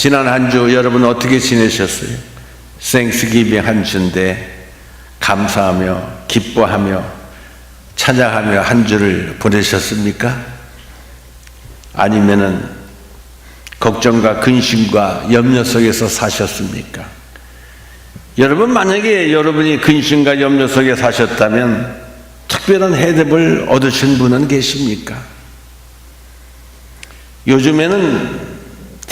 지난 한 주 여러분 어떻게 지내셨어요? 땡스기빙 한 주인데 감사하며 기뻐하며 찬양하며 한 주를 보내셨습니까? 아니면은 걱정과 근심과 염려 속에서 사셨습니까? 여러분, 만약에 여러분이 근심과 염려 속에 사셨다면 특별한 해답을 얻으신 분은 계십니까? 요즘에는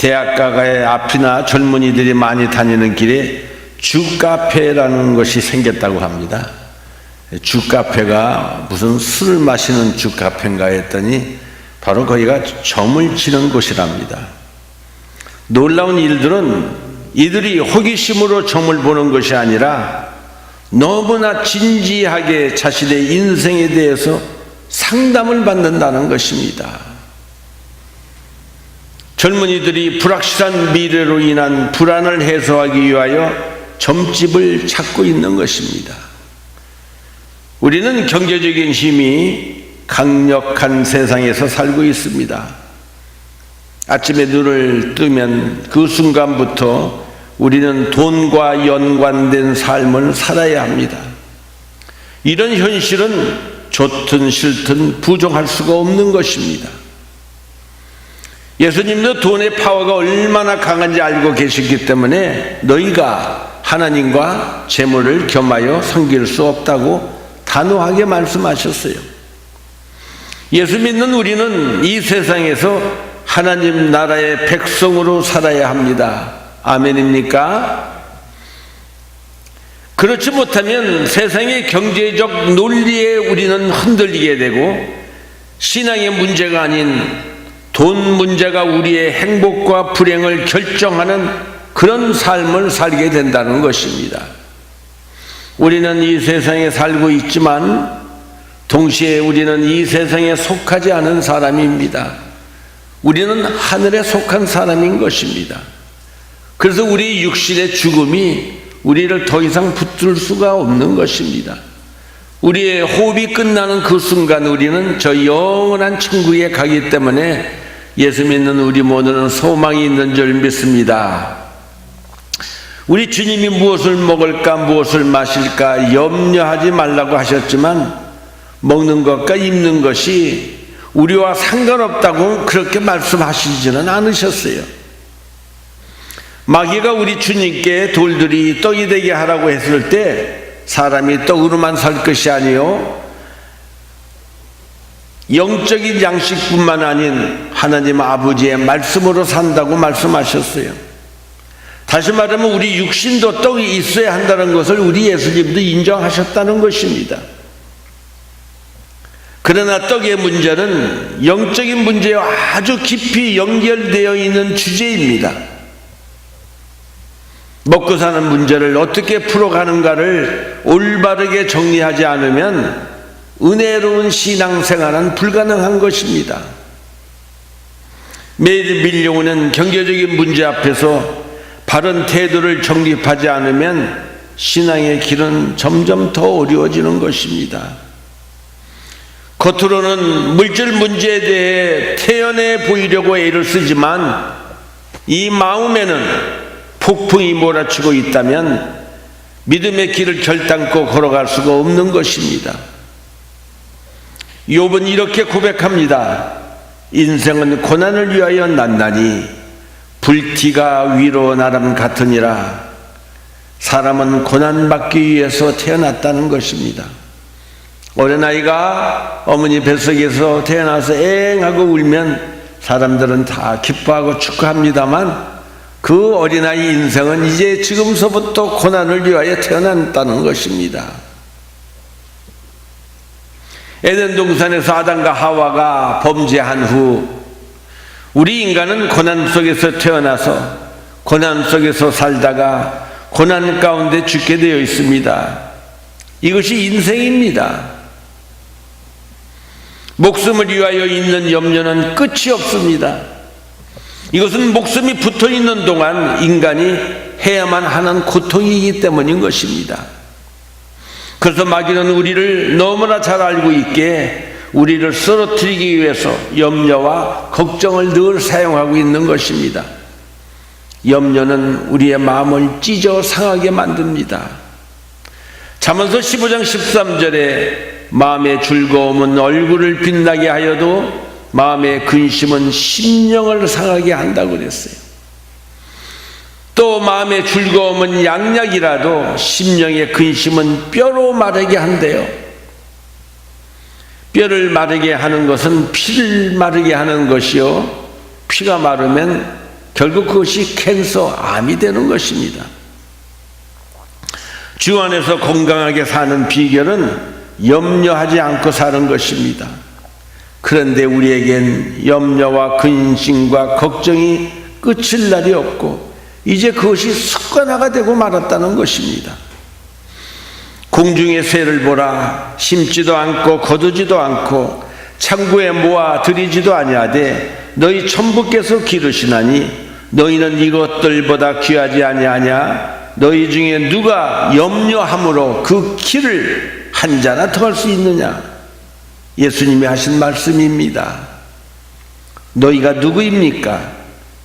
대학가의 앞이나 젊은이들이 많이 다니는 길에 주카페라는 것이 생겼다고 합니다. 주카페가 무슨 술을 마시는 주카페인가 했더니 바로 거기가 점을 치는 곳이랍니다. 놀라운 일들은 이들이 호기심으로 점을 보는 것이 아니라 너무나 진지하게 자신의 인생에 대해서 상담을 받는다는 것입니다. 젊은이들이 불확실한 미래로 인한 불안을 해소하기 위하여 점집을 찾고 있는 것입니다. 우리는 경제적인 힘이 강력한 세상에서 살고 있습니다. 아침에 눈을 뜨면 그 순간부터 우리는 돈과 연관된 삶을 살아야 합니다. 이런 현실은 좋든 싫든 부정할 수가 없는 것입니다. 예수님도 돈의 파워가 얼마나 강한지 알고 계시기 때문에 너희가 하나님과 재물을 겸하여 섬길 수 없다고 단호하게 말씀하셨어요. 예수 믿는 우리는 이 세상에서 하나님 나라의 백성으로 살아야 합니다. 아멘입니까? 그렇지 못하면 세상의 경제적 논리에 우리는 흔들리게 되고 신앙의 문제가 아닌 돈 문제가 우리의 행복과 불행을 결정하는 그런 삶을 살게 된다는 것입니다. 우리는 이 세상에 살고 있지만 동시에 우리는 이 세상에 속하지 않은 사람입니다. 우리는 하늘에 속한 사람인 것입니다. 그래서 우리 육신의 죽음이 우리를 더 이상 붙들 수가 없는 것입니다. 우리의 호흡이 끝나는 그 순간 우리는 저 영원한 천국에 가기 때문에 예수 믿는 우리 모두는 소망이 있는 줄 믿습니다. 우리 주님이 무엇을 먹을까 무엇을 마실까 염려하지 말라고 하셨지만 먹는 것과 입는 것이 우리와 상관없다고 그렇게 말씀하시지는 않으셨어요. 마귀가 우리 주님께 돌들이 떡이 되게 하라고 했을 때 사람이 떡으로만 살 것이 아니요 영적인 양식뿐만 아닌 하나님 아버지의 말씀으로 산다고 말씀하셨어요. 다시 말하면 우리 육신도 떡이 있어야 한다는 것을 우리 예수님도 인정하셨다는 것입니다. 그러나 떡의 문제는 영적인 문제와 아주 깊이 연결되어 있는 주제입니다. 먹고 사는 문제를 어떻게 풀어가는가를 올바르게 정리하지 않으면 은혜로운 신앙생활은 불가능한 것입니다. 매일 밀려오는 경제적인 문제 앞에서 바른 태도를 정립하지 않으면 신앙의 길은 점점 더 어려워지는 것입니다. 겉으로는 물질 문제에 대해 태연해 보이려고 애를 쓰지만 이 마음에는 폭풍이 몰아치고 있다면 믿음의 길을 결단코 걸어갈 수가 없는 것입니다. 욥은 이렇게 고백합니다. 인생은 고난을 위하여 났나니 불티가 위로 나름 같으니라. 사람은 고난받기 위해서 태어났다는 것입니다. 어린아이가 어머니 뱃속에서 태어나서 엥하고 울면 사람들은 다 기뻐하고 축하합니다만 그 어린아이 인생은 이제 지금서부터 고난을 위하여 태어났다는 것입니다. 에덴 동산에서 아담과 하와가 범죄한 후 우리 인간은 고난 속에서 태어나서 고난 속에서 살다가 고난 가운데 죽게 되어 있습니다. 이것이 인생입니다. 목숨을 위하여 있는 염려는 끝이 없습니다. 이것은 목숨이 붙어 있는 동안 인간이 해야만 하는 고통이기 때문인 것입니다. 그래서 마귀는 우리를 너무나 잘 알고 있기에 우리를 쓰러뜨리기 위해서 염려와 걱정을 늘 사용하고 있는 것입니다. 염려는 우리의 마음을 찢어 상하게 만듭니다. 잠언서 15장 13절에 마음의 즐거움은 얼굴을 빛나게 하여도 마음의 근심은 심령을 상하게 한다고 그랬어요. 또 마음의 즐거움은 양약이라도 심령의 근심은 뼈로 마르게 한대요. 뼈를 마르게 하는 것은 피를 마르게 하는 것이요, 피가 마르면 결국 그것이 캔서, 암이 되는 것입니다. 주 안에서 건강하게 사는 비결은 염려하지 않고 사는 것입니다. 그런데 우리에겐 염려와 근심과 걱정이 끝일 날이 없고 이제 그것이 습관화가 되고 말았다는 것입니다. 공중의 새를 보라. 심지도 않고 거두지도 않고 창고에 모아 들이지도 아니하되 너희 천부께서 기르시나니 너희는 이것들보다 귀하지 아니하냐? 너희 중에 누가 염려함으로 그 키를 한 자나 더할 수 있느냐? 예수님이 하신 말씀입니다. 너희가 누구입니까?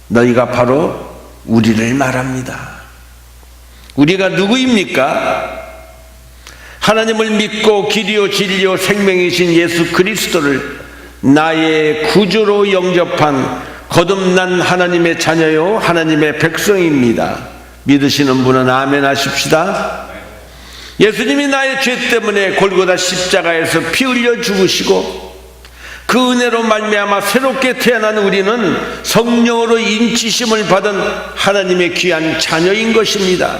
너희가 바로 우리를 말합니다. 우리가 누구입니까? 하나님을 믿고 길이요 진리요 생명이신 예수 그리스도를 나의 구주로 영접한 거듭난 하나님의 자녀요 하나님의 백성입니다. 믿으시는 분은 아멘 하십시다. 예수님이 나의 죄 때문에 골고다 십자가에서 피 흘려 죽으시고 그 은혜로 말미암아 새롭게 태어난 우리는 성령으로 인치심을 받은 하나님의 귀한 자녀인 것입니다.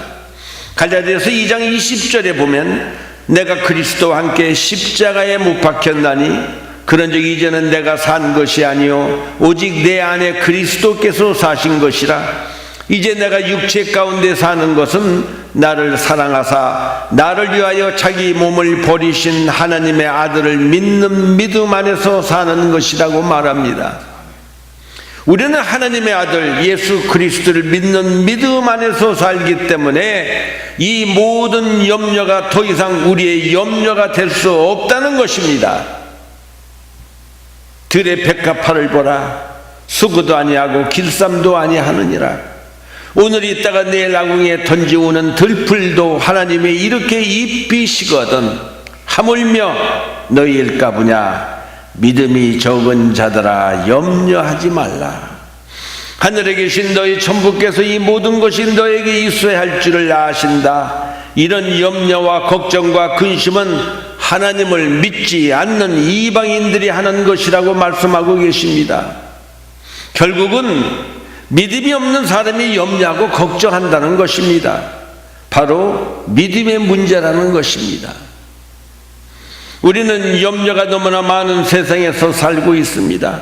갈라디아서 2장 20절에 보면 내가 그리스도와 함께 십자가에 못 박혔나니 그런즉 이제는 내가 산 것이 아니요 오직 내 안에 그리스도께서 사신 것이라. 이제 내가 육체 가운데 사는 것은 나를 사랑하사 나를 위하여 자기 몸을 버리신 하나님의 아들을 믿는 믿음 안에서 사는 것이라고 말합니다. 우리는 하나님의 아들 예수 그리스도를 믿는 믿음 안에서 살기 때문에 이 모든 염려가 더 이상 우리의 염려가 될 수 없다는 것입니다. 들의 백합화를 보라. 수고도 아니하고 길쌈도 아니하느니라. 오늘 있다가 내일 아궁이에 던지오는 들풀도 하나님이 이렇게 입히시거든 하물며 너희일까 보냐. 믿음이 적은 자들아 염려하지 말라. 하늘에 계신 너희 천부께서 이 모든 것이 너에게 있어야 할 줄을 아신다. 이런 염려와 걱정과 근심은 하나님을 믿지 않는 이방인들이 하는 것이라고 말씀하고 계십니다. 결국은 믿음이 없는 사람이 염려하고 걱정한다는 것입니다. 바로 믿음의 문제라는 것입니다. 우리는 염려가 너무나 많은 세상에서 살고 있습니다.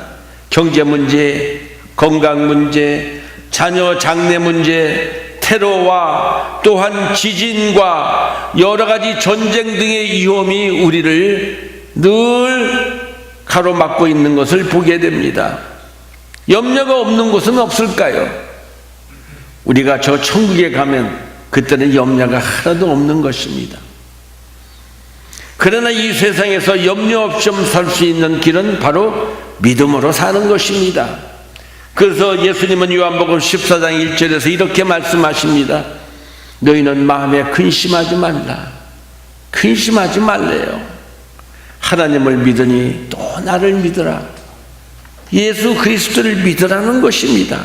경제 문제, 건강 문제, 자녀 장래 문제, 테러와 또한 지진과 여러 가지 전쟁 등의 위험이 우리를 늘 가로막고 있는 것을 보게 됩니다. 염려가 없는 곳은 없을까요? 우리가 저 천국에 가면 그때는 염려가 하나도 없는 것입니다. 그러나 이 세상에서 염려 없이 살 수 있는 길은 바로 믿음으로 사는 것입니다. 그래서 예수님은 요한복음 14장 1절에서 이렇게 말씀하십니다. 너희는 마음에 근심하지 말라. 근심하지 말래요. 하나님을 믿으니 또 나를 믿으라. 예수 그리스도를 믿으라는 것입니다.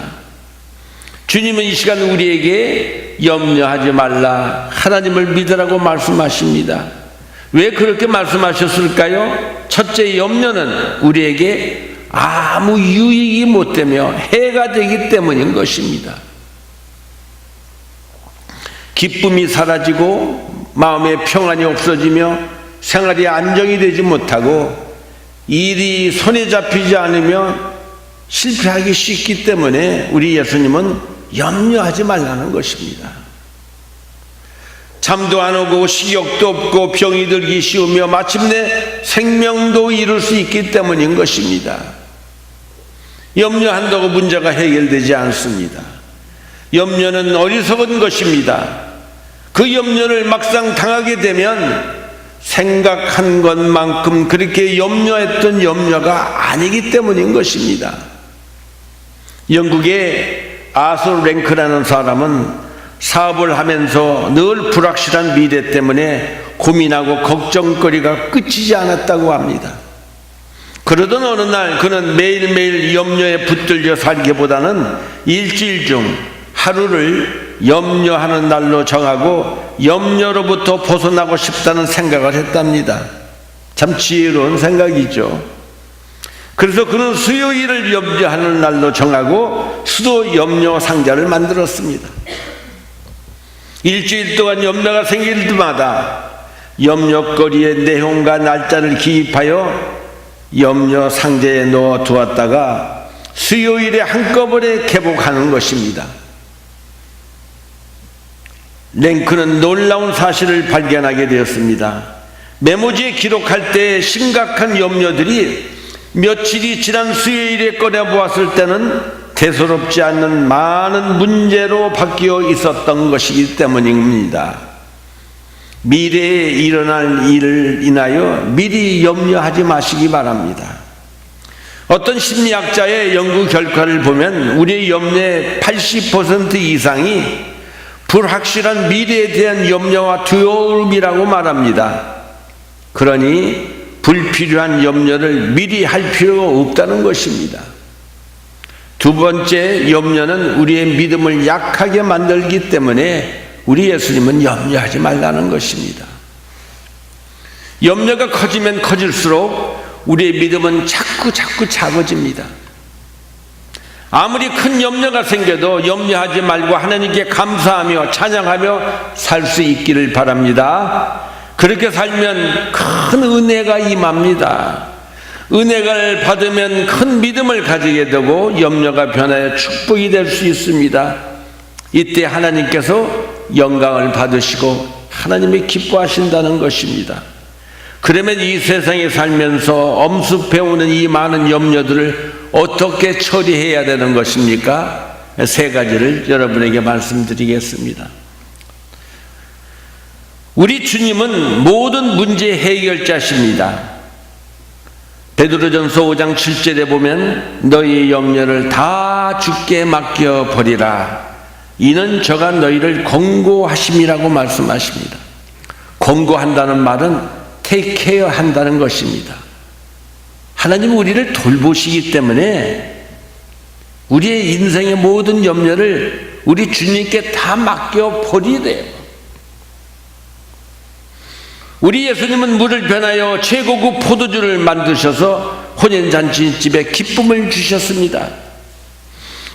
주님은 이 시간 우리에게 염려하지 말라, 하나님을 믿으라고 말씀하십니다. 왜 그렇게 말씀하셨을까요? 첫째, 염려는 우리에게 아무 유익이 못 되며 해가 되기 때문인 것입니다. 기쁨이 사라지고 마음의 평안이 없어지며 생활이 안정이 되지 못하고 일이 손에 잡히지 않으면 실패하기 쉽기 때문에 우리 예수님은 염려하지 말라는 것입니다. 잠도 안 오고 식욕도 없고 병이 들기 쉬우며 마침내 생명도 이룰 수 있기 때문인 것입니다. 염려한다고 문제가 해결되지 않습니다. 염려는 어리석은 것입니다. 그 염려를 막상 당하게 되면 생각한 것만큼 그렇게 염려했던 염려가 아니기 때문인 것입니다. 영국의 아서 랭크라는 사람은 사업을 하면서 늘 불확실한 미래 때문에 고민하고 걱정거리가 끝이지 않았다고 합니다. 그러던 어느 날 그는 매일매일 염려에 붙들려 살기보다는 일주일 중 하루를 염려하는 날로 정하고 염려로부터 벗어나고 싶다는 생각을 했답니다. 참 지혜로운 생각이죠. 그래서 그는 수요일을 염려하는 날로 정하고 수도 염려 상자를 만들었습니다. 일주일 동안 염려가 생길 때마다 염려거리의 내용과 날짜를 기입하여 염려 상자에 넣어 두었다가 수요일에 한꺼번에 개복하는 것입니다. 랭크는 놀라운 사실을 발견하게 되었습니다. 메모지에 기록할 때 심각한 염려들이 며칠이 지난 수요일에 꺼내보았을 때는 대수롭지 않는 많은 문제로 바뀌어 있었던 것이기 때문입니다. 미래에 일어날 일을 인하여 미리 염려하지 마시기 바랍니다. 어떤 심리학자의 연구 결과를 보면 우리의 염려의 80% 이상이 불확실한 미래에 대한 염려와 두려움이라고 말합니다. 그러니 불필요한 염려를 미리 할 필요가 없다는 것입니다. 두 번째, 염려는 우리의 믿음을 약하게 만들기 때문에 우리 예수님은 염려하지 말라는 것입니다. 염려가 커지면 커질수록 우리의 믿음은 자꾸 작아집니다. 아무리 큰 염려가 생겨도 염려하지 말고 하나님께 감사하며 찬양하며 살 수 있기를 바랍니다. 그렇게 살면 큰 은혜가 임합니다. 은혜를 받으면 큰 믿음을 가지게 되고 염려가 변하여 축복이 될 수 있습니다. 이때 하나님께서 영광을 받으시고 하나님이 기뻐하신다는 것입니다. 그러면 이 세상에 살면서 엄습해오는 이 많은 염려들을 어떻게 처리해야 되는 것입니까? 세 가지를 여러분에게 말씀드리겠습니다. 우리 주님은 모든 문제 해결자십니다. 베드로전서 5장 7절에 보면 너희의 염려를 다 주께 맡겨버리라. 이는 저가 너희를 권고하심이라고 말씀하십니다. 권고한다는 말은 take care 한다는 것입니다. 하나님은 우리를 돌보시기 때문에 우리의 인생의 모든 염려를 우리 주님께 다 맡겨버리래요. 우리 예수님은 물을 변하여 최고급 포도주를 만드셔서 혼인잔치집에 기쁨을 주셨습니다.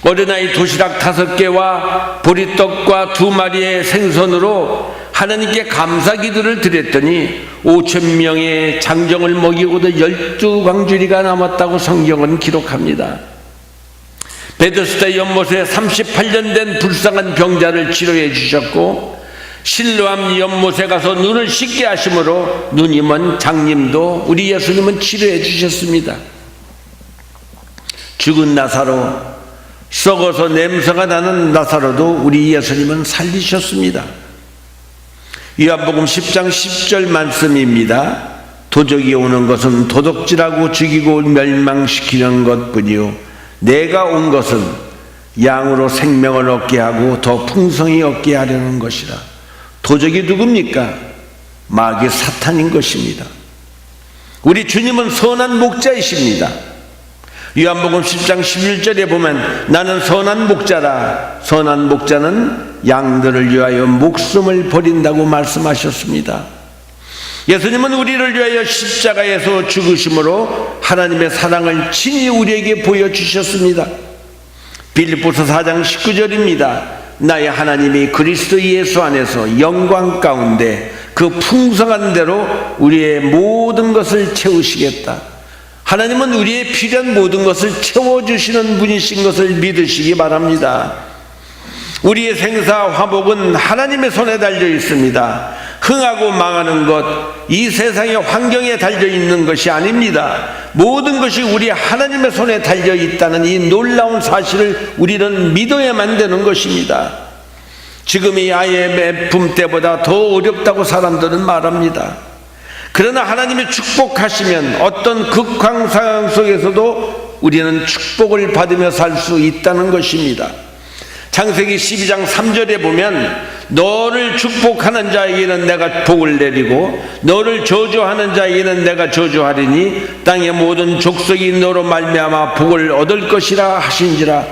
어린아이 도시락 5개와 보리떡과 2마리의 생선으로 하나님께 감사기도를 드렸더니 5,000명의 장정을 먹이고도 12광주리가 남았다고 성경은 기록합니다. 베데스다 연못에 38년 된 불쌍한 병자를 치료해 주셨고 실로암 연못에 가서 눈을 씻게 하심으로 눈이 먼 장님도 우리 예수님은 치료해 주셨습니다. 죽은 나사로, 썩어서 냄새가 나는 나사로도 우리 예수님은 살리셨습니다. 요한복음 10장 10절 말씀입니다. 도적이 오는 것은 도둑질하고 죽이고 멸망시키는 것뿐이요 내가 온 것은 양으로 생명을 얻게 하고 더 풍성히 얻게 하려는 것이라. 도적이 누굽니까? 마귀 사탄인 것입니다. 우리 주님은 선한 목자이십니다. 요한복음 10장 11절에 보면 나는 선한 목자라. 선한 목자는 양들을 위하여 목숨을 버린다고 말씀하셨습니다. 예수님은 우리를 위하여 십자가에서 죽으심으로 하나님의 사랑을 친히 우리에게 보여주셨습니다. 빌립보서 4장 19절입니다. 나의 하나님이 그리스도 예수 안에서 영광 가운데 그 풍성한 대로 우리의 모든 것을 채우시겠다. 하나님은 우리의 필요한 모든 것을 채워주시는 분이신 것을 믿으시기 바랍니다. 우리의 생사 화복은 하나님의 손에 달려 있습니다. 흥하고 망하는 것, 이 세상의 환경에 달려 있는 것이 아닙니다. 모든 것이 우리 하나님의 손에 달려 있다는 이 놀라운 사실을 우리는 믿어야만 되는 것입니다. 지금 이 IMF 때보다 더 어렵다고 사람들은 말합니다. 그러나 하나님이 축복하시면 어떤 극황 상황 속에서도 우리는 축복을 받으며 살 수 있다는 것입니다. 창세기 12장 3절에 보면 너를 축복하는 자에게는 내가 복을 내리고 너를 저주하는 자에게는 내가 저주하리니 땅의 모든 족속이 너로 말미암아 복을 얻을 것이라 하신지라.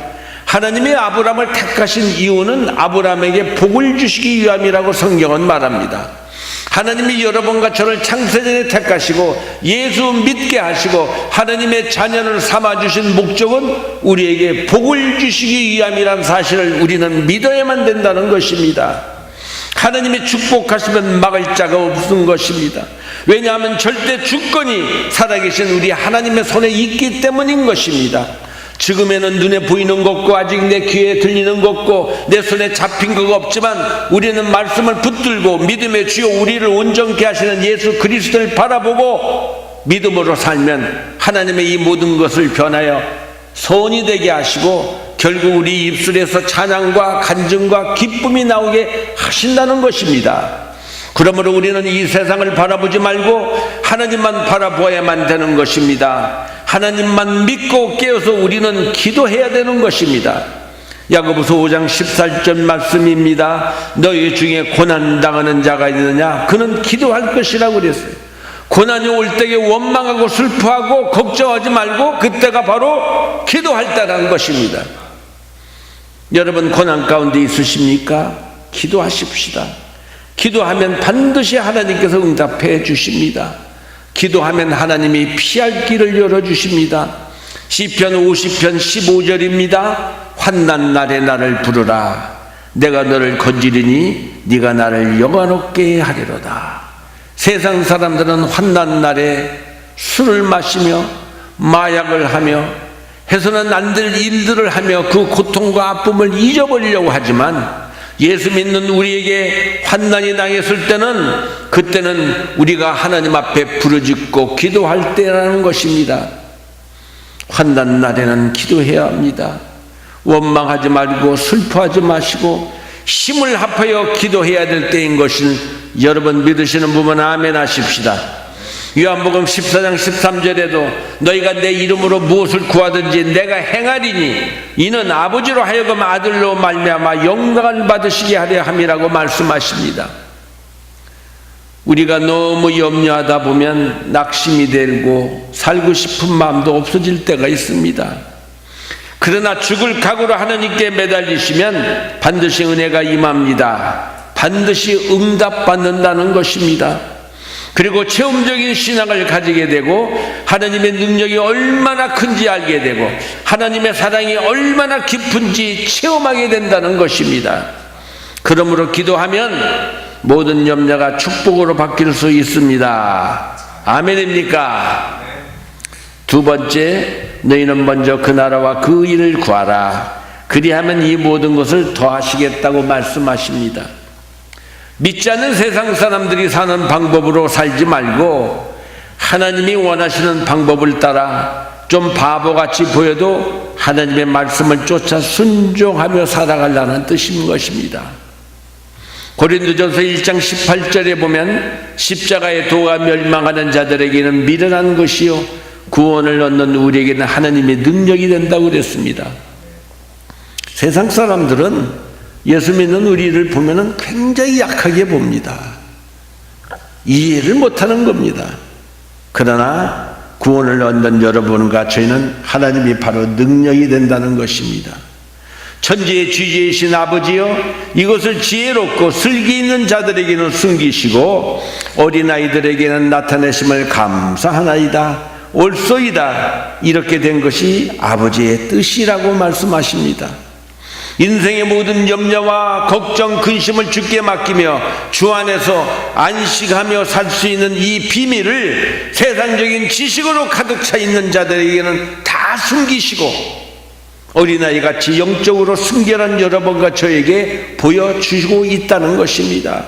하나님이 아브라함을 택하신 이유는 아브라함에게 복을 주시기 위함이라고 성경은 말합니다. 하나님이 여러분과 저를 창세전에 택하시고 예수 믿게 하시고 하나님의 자녀를 삼아주신 목적은 우리에게 복을 주시기 위함이란 사실을 우리는 믿어야만 된다는 것입니다. 하나님이 축복하시면 막을 자가 없는 것입니다. 왜냐하면 절대 주권이 살아계신 우리 하나님의 손에 있기 때문인 것입니다. 지금에는 눈에 보이는 것고 아직 내 귀에 들리는 것고 내 손에 잡힌 것 없지만 우리는 말씀을 붙들고 믿음의 주요 우리를 온전케 하시는 예수 그리스도를 바라보고 믿음으로 살면 하나님의 이 모든 것을 변하여 소원이 되게 하시고 결국 우리 입술에서 찬양과 간증과 기쁨이 나오게 하신다는 것입니다. 그러므로 우리는 이 세상을 바라보지 말고 하나님만 바라보아야만 되는 것입니다. 하나님만 믿고 깨어서 우리는 기도해야 되는 것입니다. 야고보서 5장 14절 말씀입니다. 너희 중에 고난당하는 자가 있느냐? 그는 기도할 것이라고 그랬어요. 고난이 올 때에 원망하고 슬퍼하고 걱정하지 말고 그때가 바로 기도할 때라는 것입니다. 여러분 고난 가운데 있으십니까? 기도하십시다. 기도하면 반드시 하나님께서 응답해 주십니다. 기도하면 하나님이 피할 길을 열어주십니다. 시편 50편 15절입니다. 환난 날에 나를 부르라. 내가 너를 건지리니 네가 나를 영화롭게 하리로다. 세상 사람들은 환난 날에 술을 마시며 마약을 하며 해서는 안 될 일들을 하며 그 고통과 아픔을 잊어버리려고 하지만 예수 믿는 우리에게 환난이 당했을 때는 그때는 우리가 하나님 앞에 부르짖고 기도할 때라는 것입니다. 환난 날에는 기도해야 합니다. 원망하지 말고 슬퍼하지 마시고 힘을 합하여 기도해야 될 때인 것을 여러분 믿으시는 부분 아멘 하십시다. 요한복음 14장 13절에도 너희가 내 이름으로 무엇을 구하든지 내가 행하리니 이는 아버지로 하여금 아들로 말미암아 영광을 받으시게 하려 함이라고 말씀하십니다. 우리가 너무 염려하다 보면 낙심이 되고 살고 싶은 마음도 없어질 때가 있습니다. 그러나 죽을 각오로 하나님께 매달리시면 반드시 은혜가 임합니다. 반드시 응답받는다는 것입니다. 그리고 체험적인 신앙을 가지게 되고 하나님의 능력이 얼마나 큰지 알게 되고 하나님의 사랑이 얼마나 깊은지 체험하게 된다는 것입니다. 그러므로 기도하면 모든 염려가 축복으로 바뀔 수 있습니다. 아멘입니까? 두 번째, 너희는 먼저 그 나라와 그 일을 구하라. 그리하면 이 모든 것을 더하시겠다고 말씀하십니다. 믿지 않는 세상 사람들이 사는 방법으로 살지 말고 하나님이 원하시는 방법을 따라 좀 바보같이 보여도 하나님의 말씀을 쫓아 순종하며 살아가려는 뜻인 것입니다. 고린도전서 1장 18절에 보면 십자가의 도가 멸망하는 자들에게는 미련한 것이요 구원을 얻는 우리에게는 하나님의 능력이 된다고 그랬습니다. 세상 사람들은 예수 믿는 우리를 보면 굉장히 약하게 봅니다. 이해를 못하는 겁니다. 그러나 구원을 얻는 여러분과 저희는 하나님이 바로 능력이 된다는 것입니다. 천지의 주제이신 아버지여, 이것을 지혜롭고 슬기 있는 자들에게는 숨기시고 어린아이들에게는 나타내심을 감사하나이다. 옳소이다. 이렇게 된 것이 아버지의 뜻이라고 말씀하십니다. 인생의 모든 염려와 걱정, 근심을 주께 맡기며 주 안에서 안식하며 살 수 있는 이 비밀을 세상적인 지식으로 가득 차 있는 자들에게는 다 숨기시고 어린아이같이 영적으로 순결한 여러분과 저에게 보여주시고 있다는 것입니다.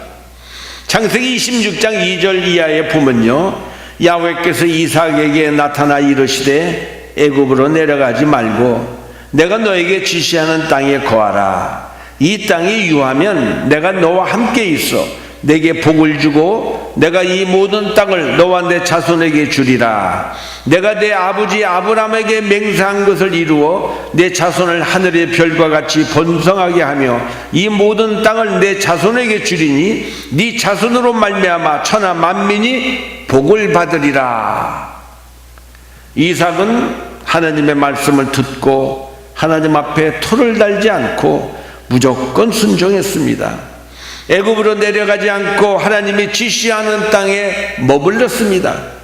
창세기 26장 2절 이하에 보면요, 야훼께서 이삭에게 나타나 이르시되 애굽으로 내려가지 말고 내가 너에게 지시하는 땅에 거하라. 이 땅이 유하면 내가 너와 함께 있어 내게 복을 주고 내가 이 모든 땅을 너와 내 자손에게 주리라. 내가 내 아버지 아브라함에게 맹세한 것을 이루어 내 자손을 하늘의 별과 같이 번성하게 하며 이 모든 땅을 내 자손에게 주리니 네 자손으로 말미암아 천하 만민이 복을 받으리라. 이삭은 하나님의 말씀을 듣고 하나님 앞에 토를 달지 않고 무조건 순종했습니다. 애굽으로 내려가지 않고 하나님이 지시하는 땅에 머물렀습니다.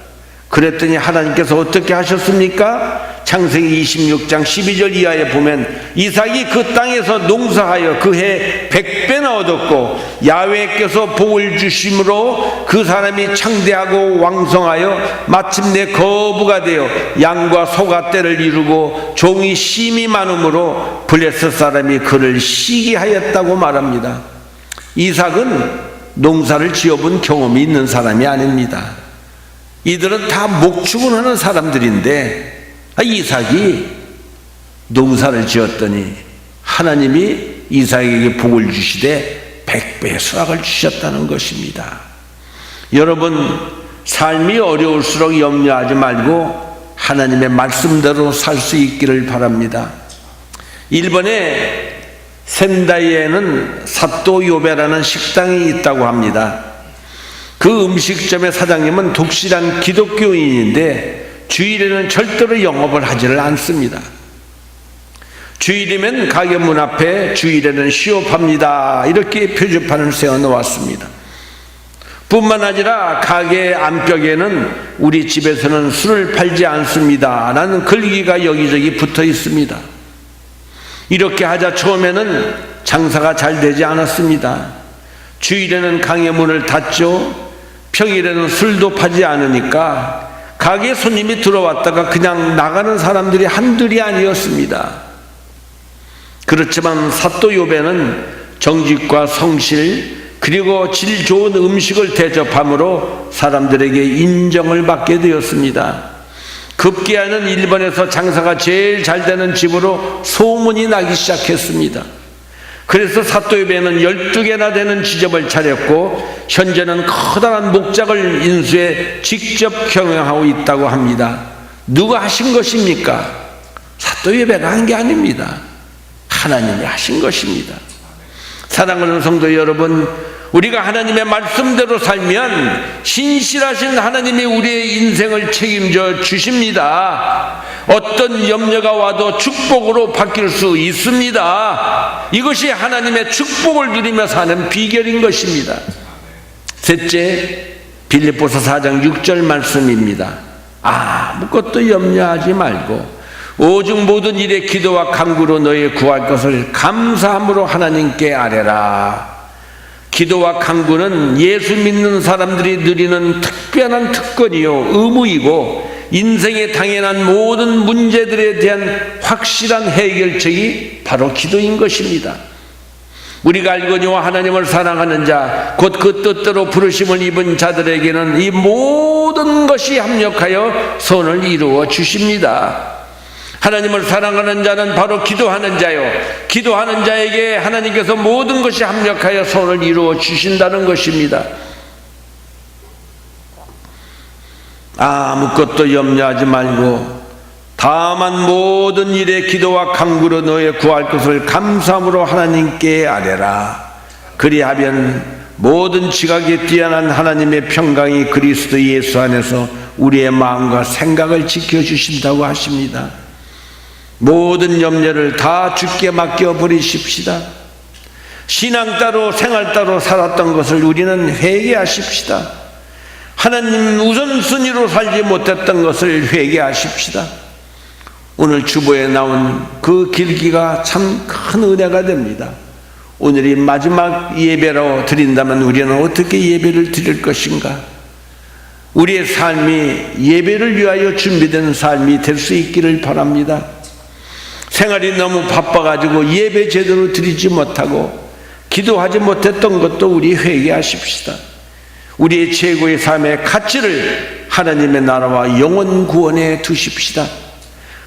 그랬더니 하나님께서 어떻게 하셨습니까? 창세기 26장 12절 이하에 보면 이삭이 그 땅에서 농사하여 그 해 100배나 얻었고 야훼께서 복을 주심으로 그 사람이 창대하고 왕성하여 마침내 거부가 되어 양과 소가 떼를 이루고 종이 심이 많음으로 블레셋 사람이 그를 시기하였다고 말합니다. 이삭은 농사를 지어본 경험이 있는 사람이 아닙니다. 이들은 다 목축을 사람들인데 이삭이 농사를 지었더니 하나님이 이삭에게 복을 주시되 100배의 수확을 주셨다는 것입니다. 여러분, 삶이 어려울수록 염려하지 말고 하나님의 말씀대로 살 수 있기를 바랍니다. 일본의 센다이에는 사또 요배라는 식당이 있다고 합니다. 그 음식점의 사장님은 독실한 기독교인인데 주일에는 절대로 영업을 하지를 않습니다. 주일이면 가게 문 앞에 주일에는 쉬업합니다 이렇게 표지판을 세워놓았습니다. 뿐만 아니라 가게 안벽에는 우리 집에서는 술을 팔지 않습니다 라는 글귀가 여기저기 붙어 있습니다. 이렇게 하자 처음에는 장사가 잘 되지 않았습니다. 주일에는 가게 문을 닫죠. 평일에는 술도 파지 않으니까 가게 손님이 들어왔다가 그냥 나가는 사람들이 한둘이 아니었습니다. 그렇지만 사또 요배는 정직과 성실 그리고 질 좋은 음식을 대접함으로 사람들에게 인정을 받게 되었습니다. 급기야는 일본에서 장사가 제일 잘 되는 집으로 소문이 나기 시작했습니다. 그래서 사또 요배는 12개나 되는 지점을 차렸고 현재는 커다란 목장을 인수해 직접 경영하고 있다고 합니다. 누가 하신 것입니까? 사또 요배가 한 게 아닙니다. 하나님이 하신 것입니다. 사랑하는 성도 여러분, 우리가 하나님의 말씀대로 살면 신실하신 하나님이 우리의 인생을 책임져 주십니다. 어떤 염려가 와도 축복으로 바뀔 수 있습니다. 이것이 하나님의 축복을 누리며 사는 비결인 것입니다. 셋째, 빌립보서 4장 6절 말씀입니다. 아무것도 염려하지 말고 오직 모든 일에 기도와 간구로 너희 구할 것을 감사함으로 하나님께 아뢰라. 기도와 간구는 예수 믿는 사람들이 누리는 특별한 특권이요 의무이고 인생의 당연한 모든 문제들에 대한 확실한 해결책이 바로 기도인 것입니다. 우리가 알거니와 하나님을 사랑하는 자 곧 그 뜻대로 부르심을 입은 자들에게는 이 모든 것이 합력하여 선을 이루어 주십니다. 하나님을 사랑하는 자는 바로 기도하는 자요, 기도하는 자에게 하나님께서 모든 것이 합력하여 선을 이루어 주신다는 것입니다. 아무것도 염려하지 말고 다만 모든 일에 기도와 간구로 너의 구할 것을 감사함으로 하나님께 아뢰라. 그리하면 모든 지각이 뛰어난 하나님의 평강이 그리스도 예수 안에서 우리의 마음과 생각을 지켜주신다고 하십니다. 모든 염려를 다 주께 맡겨버리십시다. 신앙 따로 생활 따로 살았던 것을 우리는 회개하십시다. 하나님 우선순위로 살지 못했던 것을 회개하십시다. 오늘 주보에 나온 그 길기가 참 큰 은혜가 됩니다. 오늘이 마지막 예배로 드린다면 우리는 어떻게 예배를 드릴 것인가? 우리의 삶이 예배를 위하여 준비된 삶이 될 수 있기를 바랍니다. 생활이 너무 바빠가지고 예배 제대로 드리지 못하고 기도하지 못했던 것도 우리 회개하십시다. 우리의 최고의 삶의 가치를 하나님의 나라와 영원 구원에 두십시다.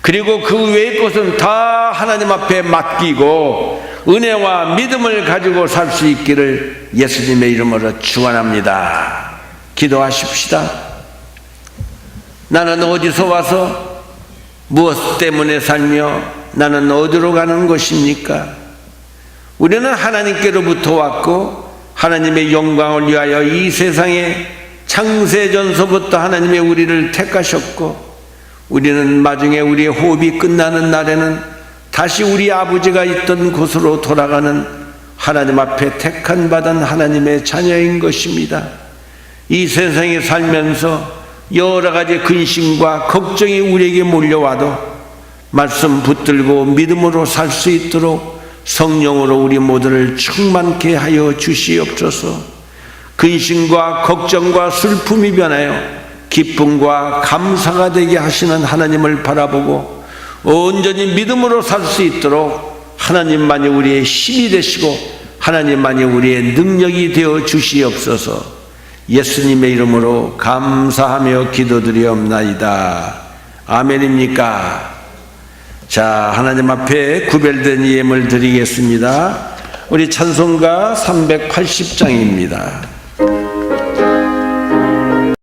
그리고 그 외의 것은 다 하나님 앞에 맡기고 은혜와 믿음을 가지고 살 수 있기를 예수님의 이름으로 축원합니다. 기도하십시다. 나는 어디서 와서 무엇 때문에 살며 나는 어디로 가는 것입니까? 우리는 하나님께로부터 왔고 하나님의 영광을 위하여 이 세상에 창세전서부터 하나님의 우리를 택하셨고, 우리는 나중에 우리의 호흡이 끝나는 날에는 다시 우리 아버지가 있던 곳으로 돌아가는 하나님 앞에 택한 받은 하나님의 자녀인 것입니다. 이 세상에 살면서 여러 가지 근심과 걱정이 우리에게 몰려와도 말씀 붙들고 믿음으로 살 수 있도록 성령으로 우리 모두를 충만케 하여 주시옵소서. 근심과 걱정과 슬픔이 변하여 기쁨과 감사가 되게 하시는 하나님을 바라보고 온전히 믿음으로 살 수 있도록 하나님만이 우리의 힘이 되시고 하나님만이 우리의 능력이 되어 주시옵소서. 예수님의 이름으로 감사하며 기도드리옵나이다. 아멘입니까? 자, 하나님 앞에 구별된 예물 드리겠습니다. 우리 찬송가 380장입니다.